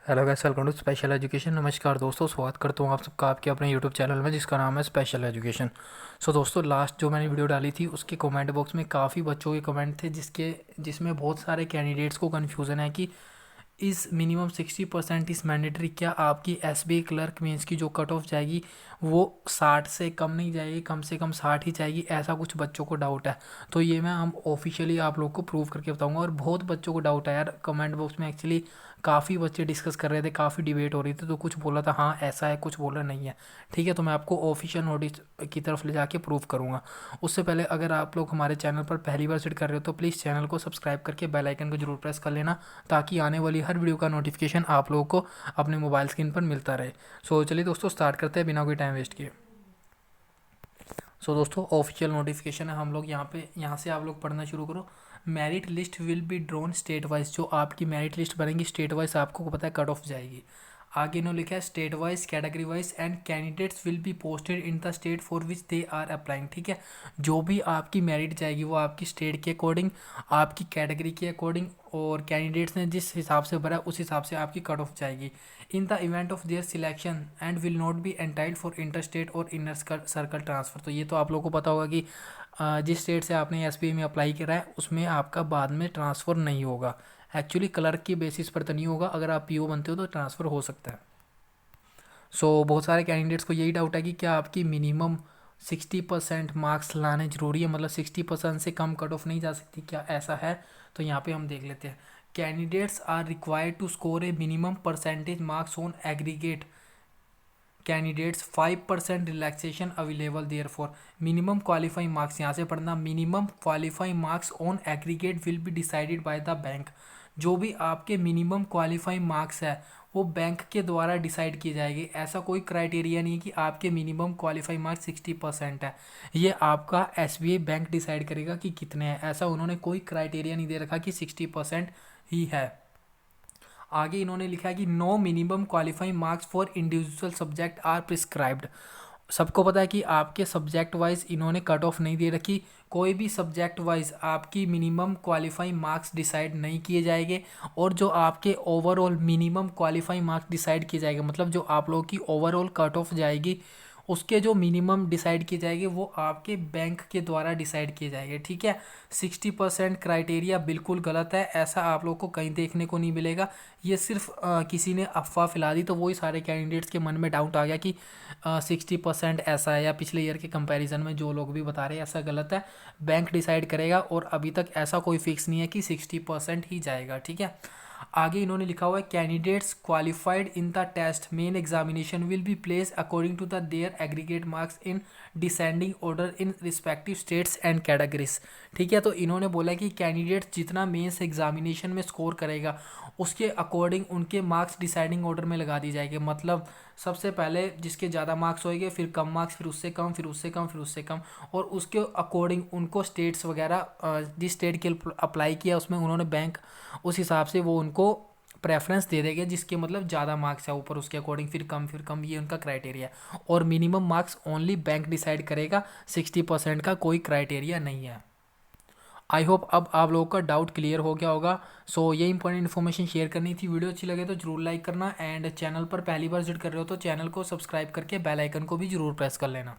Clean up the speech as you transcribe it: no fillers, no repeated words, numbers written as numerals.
Hello guys, welcome to special education. नमस्कार दोस्तों, स्वागत करता हूँ आप सबका आपके अपने यूट्यूब चैनल में जिसका नाम है स्पेशल एजुकेशन। सो दोस्तों, लास्ट जो मैंने वीडियो डाली थी उसके कमेंट बॉक्स में काफ़ी बच्चों के कमेंट थे जिसमें बहुत सारे कैंडिडेट्स को कन्फ्यूज़न है कि इस मिनिमम 60% इस मैंडेटरी, क्या आपकी एसबीआई क्लर्क मेंस की जो कट ऑफ जाएगी वो 60 से कम नहीं जाएगी, कम से कम 60 ही जाएगी, ऐसा कुछ बच्चों को डाउट है। तो ये मैं हम ऑफिशियली आप लोग को प्रूव करके बताऊंगा। और बहुत बच्चों को डाउट है यार, कमेंट बॉक्स में एक्चुअली काफ़ी बच्चे डिस्कस कर रहे थे, काफ़ी डिबेट हो रही थी, तो कुछ बोला था हाँ ऐसा है, कुछ बोला नहीं है। ठीक है, तो मैं आपको ऑफिशियल नोटिस की तरफ ले जाके प्रूव करूँगा। उससे पहले अगर आप लोग हमारे चैनल पर पहली बार विजिट कर रहे हो तो प्लीज़ चैनल को सब्सक्राइब करके बेल आइकन को जरूर प्रेस कर लेना, ताकि आने वाली हर वीडियो का नोटिफिकेशन आप लोगों को अपने मोबाइल स्क्रीन पर मिलता रहे। सो चलिए दोस्तों, स्टार्ट करते हैं बिना कोई टाइम वेस्ट किए। सो दोस्तों, ऑफिशियल नोटिफिकेशन है, हम लोग यहाँ से आप लोग पढ़ना शुरू करो। Merit list will be drawn state wise, जो आपकी मेरिट लिस्ट बनेगी स्टेट वाइज आपको पता है कट ऑफ जाएगी। आगे इन्होंने लिखा है state wise, category wise and candidates will be posted in the state for which they are applying. ठीक है, जो भी आपकी मेरिट जाएगी वो आपकी स्टेट के अकॉर्डिंग, आपकी कैटेगरी के अकॉर्डिंग, और कैंडिडेट्स ने जिस हिसाब से भरा उस हिसाब से आपकी कट ऑफ जाएगी। In the event of their selection and will not be entitled for inter state or inner circle transfer. तो ये तो आप लोगों को पता होगा कि जिस स्टेट से आपने एसबीआई में अप्लाई करा है उसमें आपका बाद में ट्रांसफ़र नहीं होगा। एक्चुअली क्लर्क की बेसिस पर तो नहीं होगा, अगर आप पीओ बनते हो तो ट्रांसफ़र हो सकता है। सो बहुत सारे कैंडिडेट्स को यही डाउट है कि क्या आपकी मिनिमम 60% मार्क्स लाने ज़रूरी है, मतलब 60% से कम कट ऑफ नहीं जा सकती, क्या ऐसा है? तो यहाँ पे हम देख लेते हैं। Candidates are required to score a minimum percentage marks on aggregate candidates 5% relaxation available there for minimum qualifying marks. यहाँ से पढ़ना, minimum qualifying marks on aggregate will be decided by the bank. जो भी आपके मिनिमम क्वालिफाइंग मार्क्स है वो bank के द्वारा डिसाइड किए जाएंगे। ऐसा कोई क्राइटेरिया नहीं है कि आपके मिनिमम क्वालिफाइंग मार्क्स 60% है, ये आपका एसबीआई बैंक डिसाइड करेगा कि कितने हैं। ऐसा उन्होंने कोई क्राइटेरिया नहीं दे रखा कि 60% ही है। आगे इन्होंने लिखा है कि no minimum qualifying marks for individual subject are prescribed. सबको पता है कि आपके सब्जेक्ट वाइज इन्होंने कट ऑफ नहीं दे रखी, कोई भी सब्जेक्ट वाइज आपकी मिनिमम क्वालिफाइंग मार्क्स डिसाइड नहीं किए जाएंगे। और जो आपके overall minimum qualifying marks decide किए जाएंगे, मतलब जो आप लोगों की ओवरऑल कट ऑफ जाएगी उसके जो मिनिमम डिसाइड किए जाएंगे वो आपके बैंक के द्वारा डिसाइड किए जाएंगे। ठीक है, 60% क्राइटेरिया बिल्कुल गलत है, ऐसा आप लोग को कहीं देखने को नहीं मिलेगा। ये सिर्फ किसी ने अफवाह फैला दी तो वही सारे कैंडिडेट्स के मन में डाउट आ गया कि 60% ऐसा है, या पिछले ईयर के कंपैरिजन में जो लोग भी बता रहे हैं ऐसा गलत है। बैंक डिसाइड करेगा और अभी तक ऐसा कोई फिक्स नहीं है कि 60% ही जाएगा। ठीक है, आगे इन्होंने लिखा हुआ है candidates qualified in the test main examination will be place according to the their aggregate marks in descending order in respective states and categories. ठीक है, तो इन्होंने बोला कि कैंडिडेट जितना मेंस एग्जामिनेशन में स्कोर करेगा उसके अकॉर्डिंग उनके मार्क्स डिसाइडिंग ऑर्डर में लगा दी जाएगी। मतलब सबसे पहले जिसके ज़्यादा मार्क्स होंगे, फिर कम मार्क्स, फिर उससे कम, फिर उससे कम, फिर उससे कम, और उसके अकॉर्डिंग उनको स्टेट्स वगैरह जिस स्टेट के अप्लाई किया उसमें उन्होंने बैंक उस हिसाब से वो उनको प्रेफरेंस दे देंगे, जिसके मतलब ज़्यादा मार्क्स है ऊपर उसके अकॉर्डिंग, फिर कम, फिर कम, ये उनका क्राइटेरिया है। और minimum marks only bank decide करेगा, 60% का कोई क्राइटेरिया नहीं है। आई होप अब आप लोगों का डाउट क्लियर हो गया होगा। सो ये इंपॉर्टेंट इन्फॉर्मेशन शेयर करनी थी। वीडियो अच्छी लगे तो जरूर लाइक करना, एंड चैनल पर पहली बार विजिट कर रहे हो तो चैनल को सब्सक्राइब करके बेल आइकन को भी जरूर प्रेस कर लेना।